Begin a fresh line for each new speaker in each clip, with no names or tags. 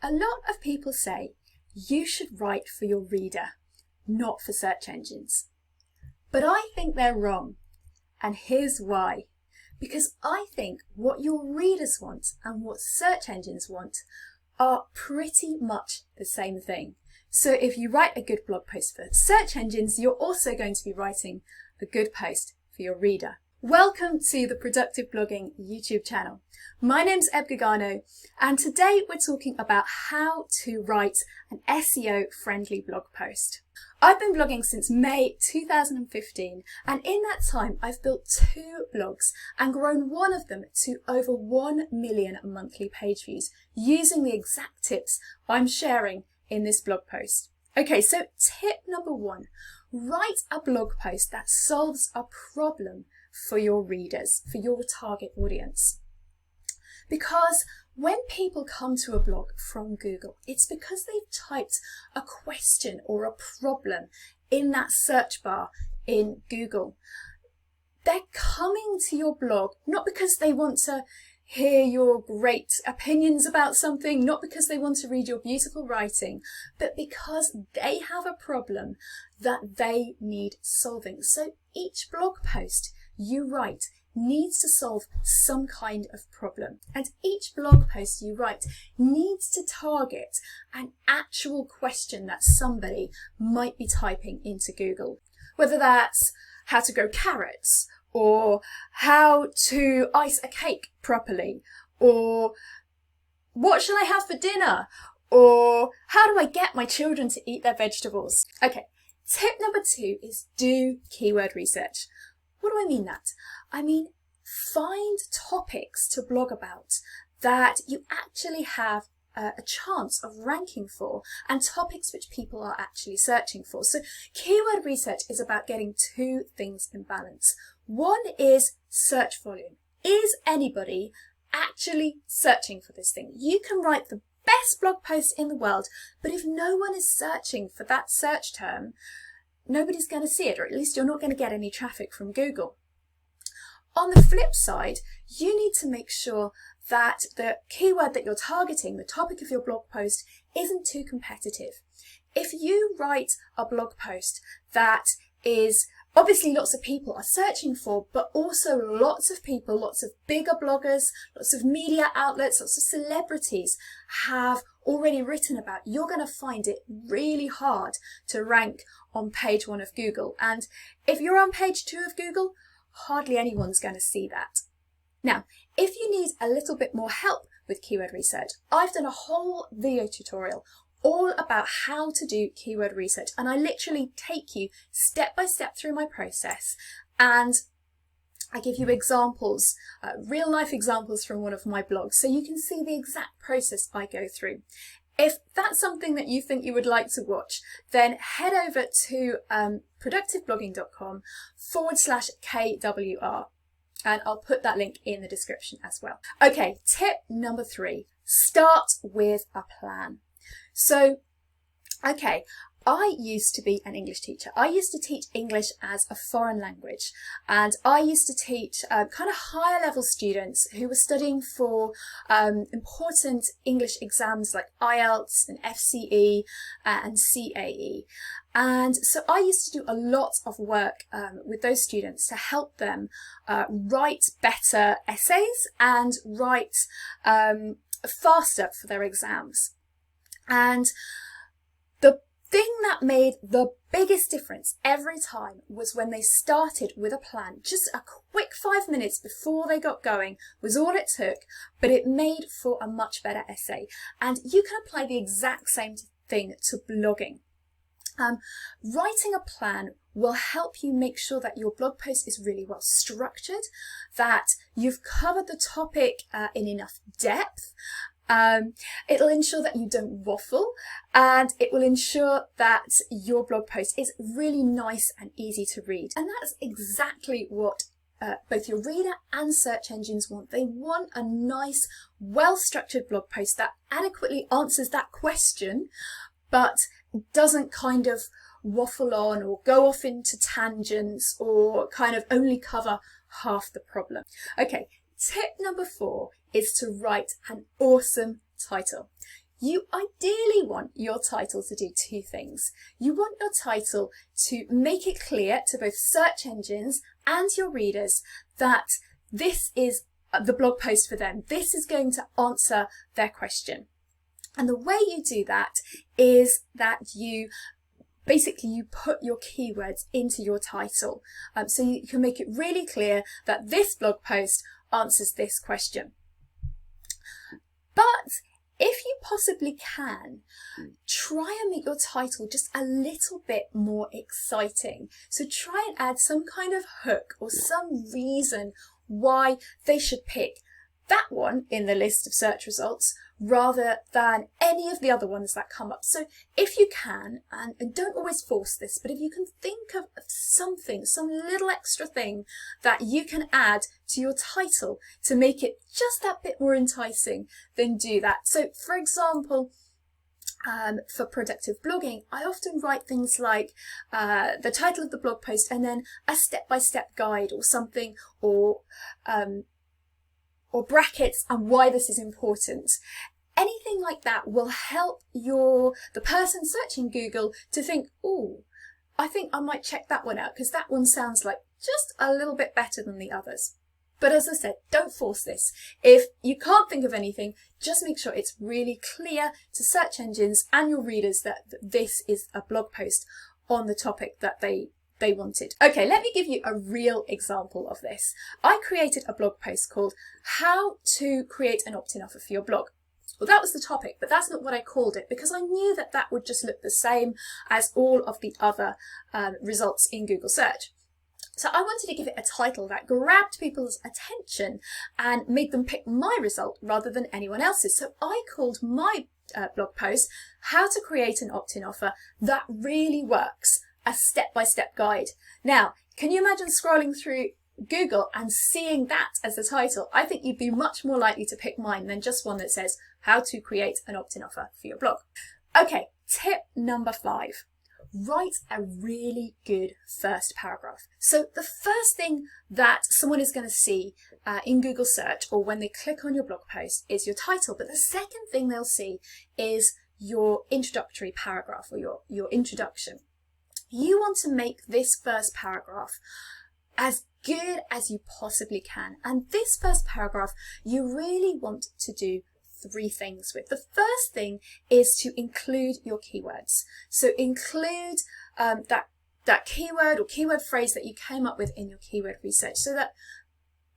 A lot of people say you should write for your reader, not for search engines. But I think they're wrong, and here's why. Because I think what your readers want and what search engines want are pretty much the same thing. So if you write a good blog post for search engines, you're also going to be writing a good post for your reader. Welcome to the Productive Blogging YouTube channel. My name's Eb Gagano, and today we're talking about how to write an SEO friendly blog post. I've been blogging since May 2015, and in that time I've built 2 blogs and grown one of them to over 1 million monthly page views using the exact tips I'm sharing in this blog post. Okay, so tip number 1, write a blog post that solves a problem for your readers, for your target audience. Because when people come to a blog from Google, it's because they've typed a question or a problem in that search bar in Google. They're coming to your blog not because they want to hear your great opinions about something, not because they want to read your beautiful writing, but because they have a problem that they need solving. So each blog post you write needs to solve some kind of problem, and each blog post you write needs to target an actual question that somebody might be typing into Google, whether that's how to grow carrots, or how to ice a cake properly, or what shall I have for dinner, or how do I get my children to eat their vegetables. Okay, tip number 2 is do keyword research. What do I mean that? I mean, find topics to blog about that you actually have a chance of ranking for, and topics which people are actually searching for. So keyword research is about getting 2 things in balance. One is search volume. Is anybody actually searching for this thing? You can write the best blog post in the world, but if no one is searching for that search term, nobody's going to see it, or at least you're not going to get any traffic from Google. On the flip side, you need to make sure that the keyword that you're targeting, the topic of your blog post, isn't too competitive. If you write a blog post that is obviously lots of people are searching for, but also lots of people, lots of bigger bloggers, lots of media outlets, lots of celebrities have already written about, you're going to find it really hard to rank on page 1 of Google. And if you're on page 2 of Google, hardly anyone's going to see that. Now, if you need a little bit more help with keyword research, I've done a whole video tutorial all about how to do keyword research, and I literally take you step by step through my process, and I give you examples, real life examples from one of my blogs, so you can see the exact process I go through. If that's something that you think you would like to watch, then head over to productiveblogging.com/KWR, and I'll put that link in the description as well. Okay, tip number 3, start with a plan. So, okay, I used to be an English teacher. I used to teach English as a foreign language, and I used to teach kind of higher level students who were studying for important English exams like IELTS and FCE and CAE. And so I used to do a lot of work with those students to help them write better essays and write faster for their exams. And the thing that made the biggest difference every time was when they started with a plan. Just a quick 5 minutes before they got going was all it took, but it made for a much better essay. And you can apply the exact same thing to blogging. Writing a plan will help you make sure that your blog post is really well structured, that you've covered the topic in enough depth. It'll ensure that you don't waffle, and it will ensure that your blog post is really nice and easy to read. And that's exactly what both your reader and search engines want. They want a nice, well-structured blog post that adequately answers that question, but doesn't kind of waffle on or go off into tangents or kind of only cover half the problem. Okay, tip number 4 is to write an awesome title. You ideally want your title to do two things. You want your title to make it clear to both search engines and your readers that this is the blog post for them. This is going to answer their question. And the way you do that is that you put your keywords into your title. So you can make it really clear that this blog post answers this question. But if you possibly can, try and make your title just a little bit more exciting. So try and add some kind of hook or some reason why they should pick that one in the list of search results rather than any of the other ones that come up. So if you can, and don't always force this, but if you can think of something, some little extra thing that you can add to your title to make it just that bit more enticing, then do that. So for example, for productive blogging, I often write things like the title of the blog post and then a step-by-step guide or something, or brackets and why this is important. Anything like that will help the person searching Google to think, oh, I think I might check that one out because that one sounds like just a little bit better than the others. But as I said, don't force this. If you can't think of anything, just make sure it's really clear to search engines and your readers that this is a blog post on the topic that they wanted. Okay, let me give you a real example of this. I created a blog post called How to Create an Opt-in Offer for Your Blog. Well, that was the topic, but that's not what I called it because I knew that that would just look the same as all of the other results in Google search. So I wanted to give it a title that grabbed people's attention and made them pick my result rather than anyone else's. So I called my blog post How to Create an Opt-in Offer That Really Works, a step-by-step guide. Now, can you imagine scrolling through Google and seeing that as the title? I think you'd be much more likely to pick mine than just one that says How to Create an Opt-in Offer for Your Blog. Okay, tip number 5. Write a really good first paragraph. So the first thing that someone is going to see in Google search or when they click on your blog post is your title. But the second thing they'll see is your introductory paragraph or your introduction. You want to make this first paragraph as good as you possibly can. And this first paragraph, you really want to do 3 things with. The first thing is to include your keywords. So include that keyword or keyword phrase that you came up with in your keyword research so that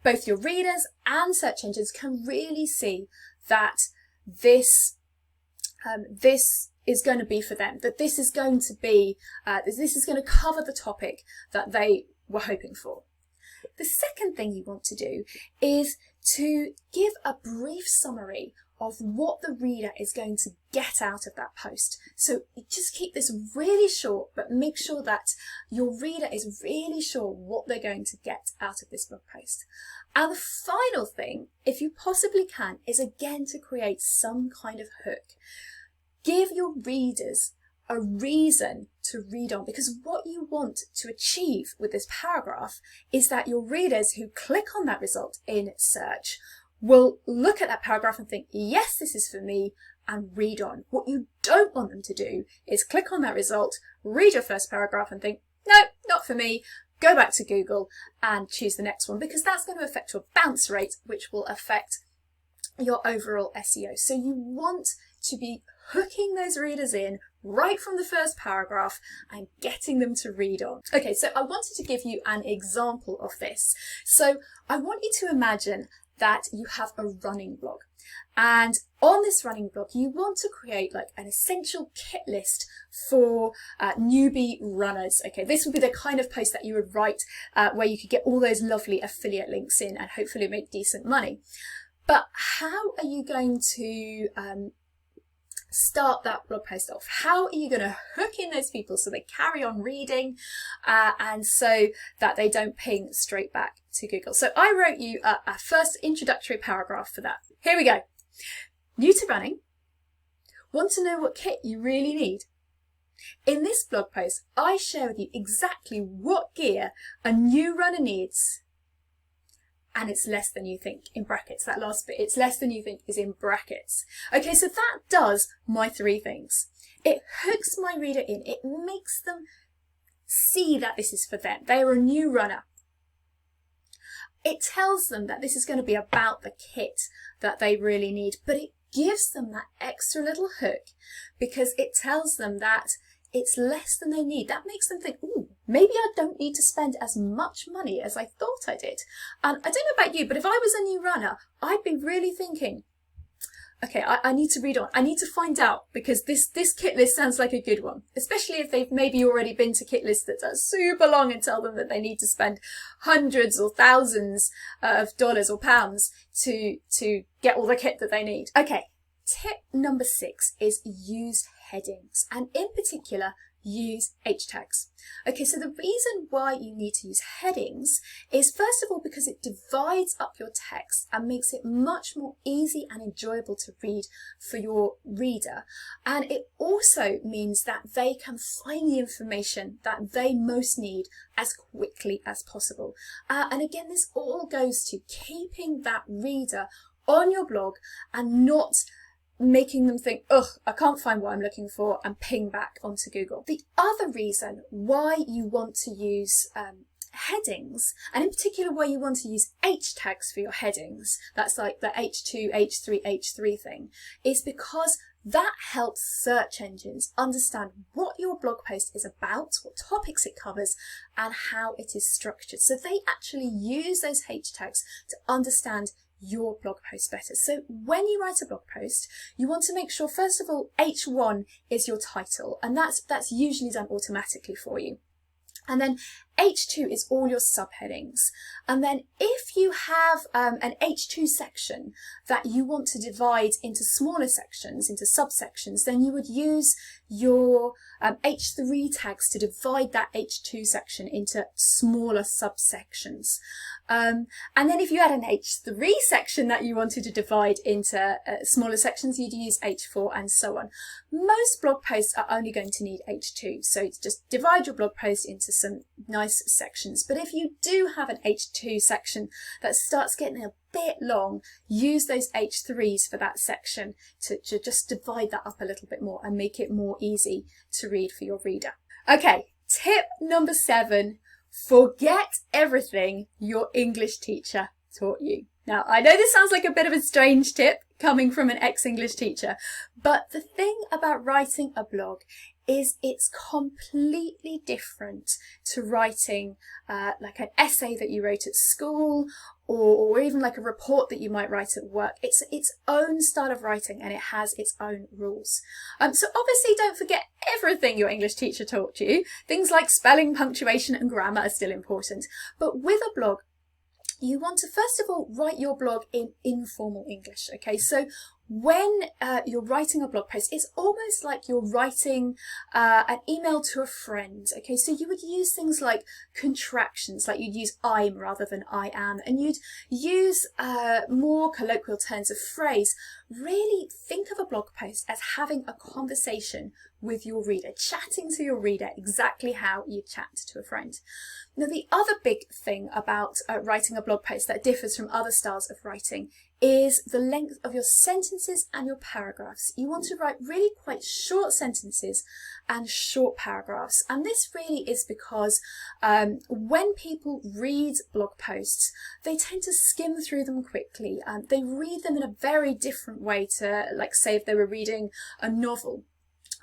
both your readers and search engines can really see that this is going to be for them, that this is going to be, this is going to cover the topic that they were hoping for. The second thing you want to do is to give a brief summary of what the reader is going to get out of that post. So just keep this really short, but make sure that your reader is really sure what they're going to get out of this blog post. And the final thing, if you possibly can, is again to create some kind of hook. Give your readers a reason to read on, because what you want to achieve with this paragraph is that your readers who click on that result in search will look at that paragraph and think, yes, this is for me, and read on. What you don't want them to do is click on that result, read your first paragraph and think, no, not for me, go back to Google and choose the next one, because that's going to affect your bounce rate, which will affect your overall SEO. So you want to be hooking those readers in right from the first paragraph and getting them to read on. Okay, so I wanted to give you an example of this. So I want you to imagine that you have a running blog, and on this running blog you want to create like an essential kit list for newbie runners. Okay, this would be the kind of post that you would write where you could get all those lovely affiliate links in and hopefully make decent money. But how are you going to start that blog post off? How are you going to hook in those people so they carry on reading and so that they don't ping straight back to Google? So I wrote you a first introductory paragraph for that. Here we go. New to running, want to know what kit you really need? In this blog post, I share with you exactly what gear a new runner needs and it's less than you think, in brackets. That last bit, it's less than you think, is in brackets. Okay, so that does my 3 things. It hooks my reader in. It makes them see that this is for them. They are a new runner. It tells them that this is going to be about the kit that they really need, but it gives them that extra little hook because it tells them that it's less than they need. That makes them think, ooh, maybe I don't need to spend as much money as I thought I did. And I don't know about you, but if I was a new runner, I'd be really thinking, okay, I need to read on. I need to find out, because this kit list sounds like a good one, especially if they've maybe already been to kit lists that are super long and tell them that they need to spend hundreds or thousands of dollars or pounds to get all the kit that they need. Okay, tip number 6 is use headings, and in particular, use H tags. Okay, so the reason why you need to use headings is, first of all, because it divides up your text and makes it much more easy and enjoyable to read for your reader. And it also means that they can find the information that they most need as quickly as possible. And again, this all goes to keeping that reader on your blog and not making them think, ugh, I can't find what I'm looking for, and ping back onto Google. The other reason why you want to use headings, and in particular why you want to use H tags for your headings, that's like the H2, H3, H3 thing, is because that helps search engines understand what your blog post is about, what topics it covers, and how it is structured. So they actually use those H tags to understand your blog post better. So when you write a blog post, you want to make sure, first of all, H1 is your title, and that's usually done automatically for you. And then H2 is all your subheadings. And then if you have an H2 section that you want to divide into smaller sections, into subsections, then you would use your H3 tags to divide that H2 section into smaller subsections. And then if you had an H3 section that you wanted to divide into smaller sections, you'd use H4 and so on. Most blog posts are only going to need H2, so just divide your blog post into some nice sections. But if you do have an H2 section that starts getting a bit long, use those H3s for that section to just divide that up a little bit more and make it more easy to read for your reader. Okay, tip number 7. Forget everything your English teacher taught you. Now, I know this sounds like a bit of a strange tip coming from an ex-English teacher, but the thing about writing a blog is it's completely different to writing like an essay that you wrote at school, or even like a report that you might write at work. It's its own style of writing, and it has its own rules. So obviously don't forget everything your English teacher taught you. Things like spelling, punctuation and grammar are still important. But with a blog, you want to first of all write your blog in informal English. Okay, so when you're writing a blog post, it's almost like you're writing an email to a friend. Okay, so you would use things like contractions, like you'd use I'm rather than I am, and you'd use more colloquial turns of phrase. Really think of a blog post as having a conversation with your reader, chatting to your reader exactly how you chat to a friend. Now, the other big thing about writing a blog post that differs from other styles of writing is the length of your sentences and your paragraphs. You want to write really quite short sentences and short paragraphs. And this really is because when people read blog posts, they tend to skim through them quickly. They read them in a very different way to, like, say, if they were reading a novel.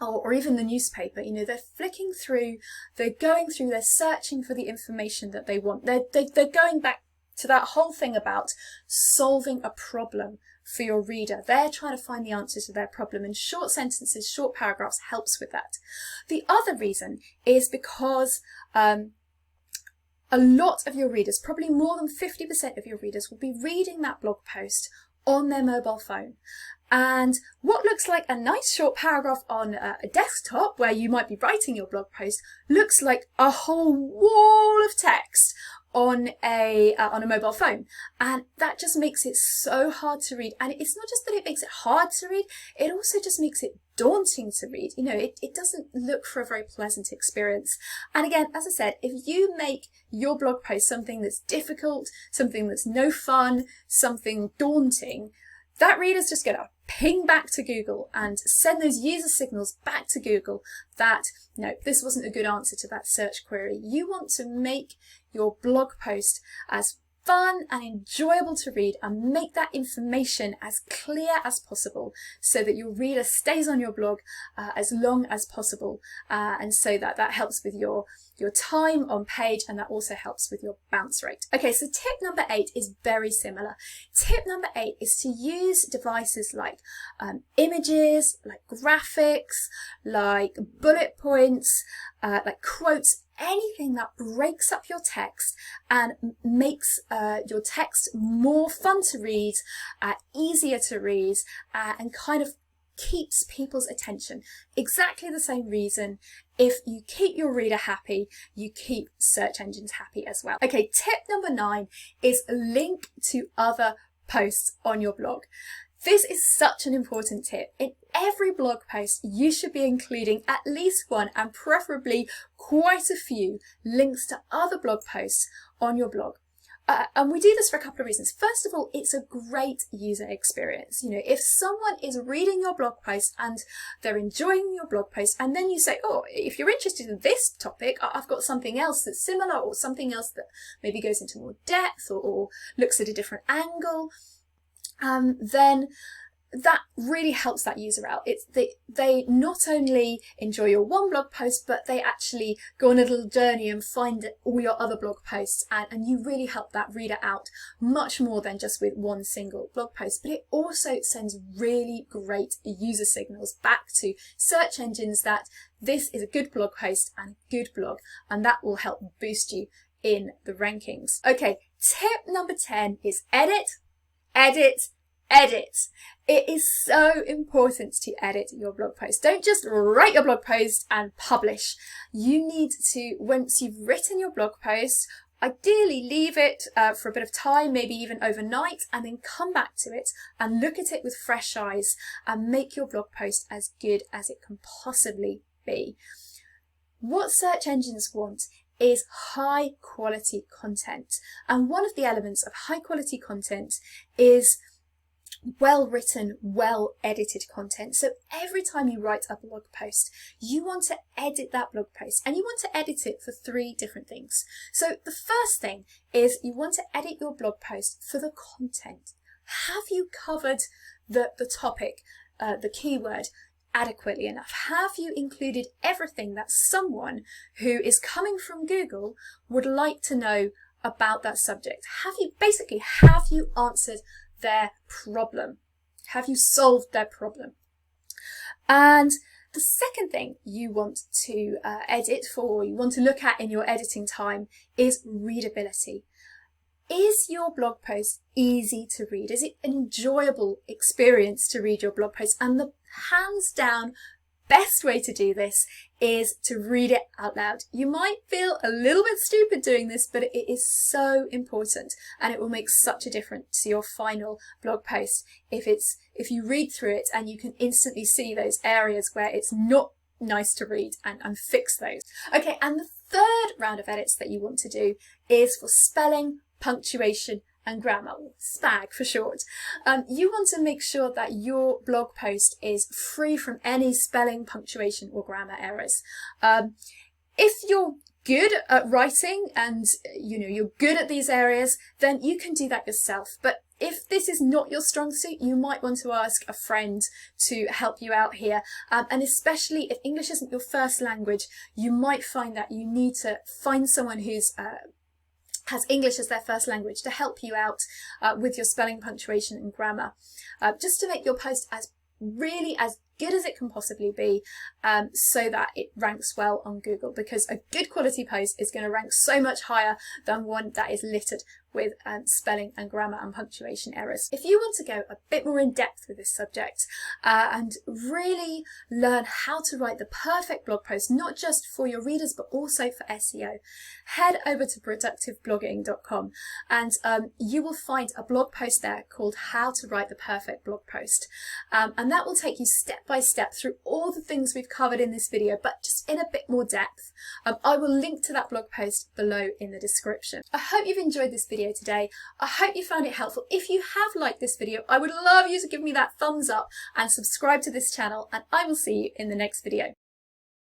Or even the newspaper. You know, they're flicking through, they're going through, they're searching for the information that they want. They're going back to that whole thing about solving a problem for your reader. They're trying to find the answer to their problem, and short sentences, short paragraphs helps with that. The other reason is because a lot of your readers, probably more than 50% of your readers, will be reading that blog post on their mobile phone. And what looks like a nice short paragraph on a desktop where you might be writing your blog post looks like a whole wall of text on a mobile phone, and that just makes it so hard to read. And it's not just that it makes it hard to read, it also just makes it daunting to read. You know, it doesn't look for a very pleasant experience. And again, as I said, if you make your blog post something that's difficult, something that's no fun, something daunting, that reader's just going to ping back to Google and send those user signals back to Google that, no, this wasn't a good answer to that search query. You want to make your blog post as fun and enjoyable to read and make that information as clear as possible so that your reader stays on your blog as long as possible, and so that helps with your time on page, and that also helps with your bounce rate. Okay, so tip number 8 is very similar. Tip number 8 is to use devices like images, like graphics, like bullet points, like quotes, anything that breaks up your text and makes your text more fun to read, easier to read, and kind of keeps people's attention. Exactly the same reason. If you keep your reader happy, you keep search engines happy as well. Okay, tip number 9 is link to other posts on your blog. This is such an important tip. In every blog post, you should be including at least one, and preferably quite a few, links to other blog posts on your blog. And we do this for a couple of reasons. First of all, it's a great user experience. You know, if someone is reading your blog post and they're enjoying your blog post, and then you say, oh, if you're interested in this topic, I've got something else that's similar, or something else that maybe goes into more depth or looks at a different angle, then that really helps that user out. They not only enjoy your one blog post, but they actually go on a little journey and find all your other blog posts, and you really help that reader out much more than just with one single blog post. But it also sends really great user signals back to search engines that this is a good blog post and a good blog, and that will help boost you in the rankings. Okay, tip number 10 is edit, edit, edit. It is so important to edit your blog post. Don't just write your blog post and publish. You need to, once you've written your blog post, ideally leave it for a bit of time, maybe even overnight, and then come back to it and look at it with fresh eyes and make your blog post as good as it can possibly be. What search engines want is high quality content. And one of the elements of high quality content is well written, well edited content. So every time you write a blog post, you want to edit that blog post, and you want to edit it for 3 different things. So the first thing is you want to edit your blog post for the content. Have you covered the topic, the keyword, adequately enough? Have you included everything that someone who is coming from Google would like to know about that subject? Have you answered their problem? Have you solved their problem? And the second thing you want to edit for, you want to look at in your editing time, is readability. Is your blog post easy to read? Is it an enjoyable experience to read your blog post? And the hands down best way to do this is to read it out loud. You might feel a little bit stupid doing this, but it is so important, and it will make such a difference to your final blog post if you read through it and you can instantly see those areas where it's not nice to read and fix those. Okay, and the third round of edits that you want to do is for spelling, punctuation and grammar, or SPAG for short. You want to make sure that your blog post is free from any spelling, punctuation or grammar errors. If you're good at writing and you're good at these areas, then you can do that yourself. But if this is not your strong suit, you might want to ask a friend to help you out here. And especially if English isn't your first language, you might find that you need to find someone who's has English as their first language to help you out with your spelling, punctuation and grammar, just to make your post as good as it can possibly be, so that it ranks well on Google, because a good quality post is going to rank so much higher than one that is littered with spelling and grammar and punctuation errors. If you want to go a bit more in depth with this subject and really learn how to write the perfect blog post, not just for your readers but also for SEO, head over to productiveblogging.com and you will find a blog post there called How to Write the Perfect Blog Post, and that will take you step by step through all the things we've covered in this video, but just in a bit more depth. I will link to that blog post below in the description. I hope you've enjoyed this video today. I hope you found it helpful. If you have liked this video, I would love you to give me that thumbs up and subscribe to this channel, and I will see you in the next video.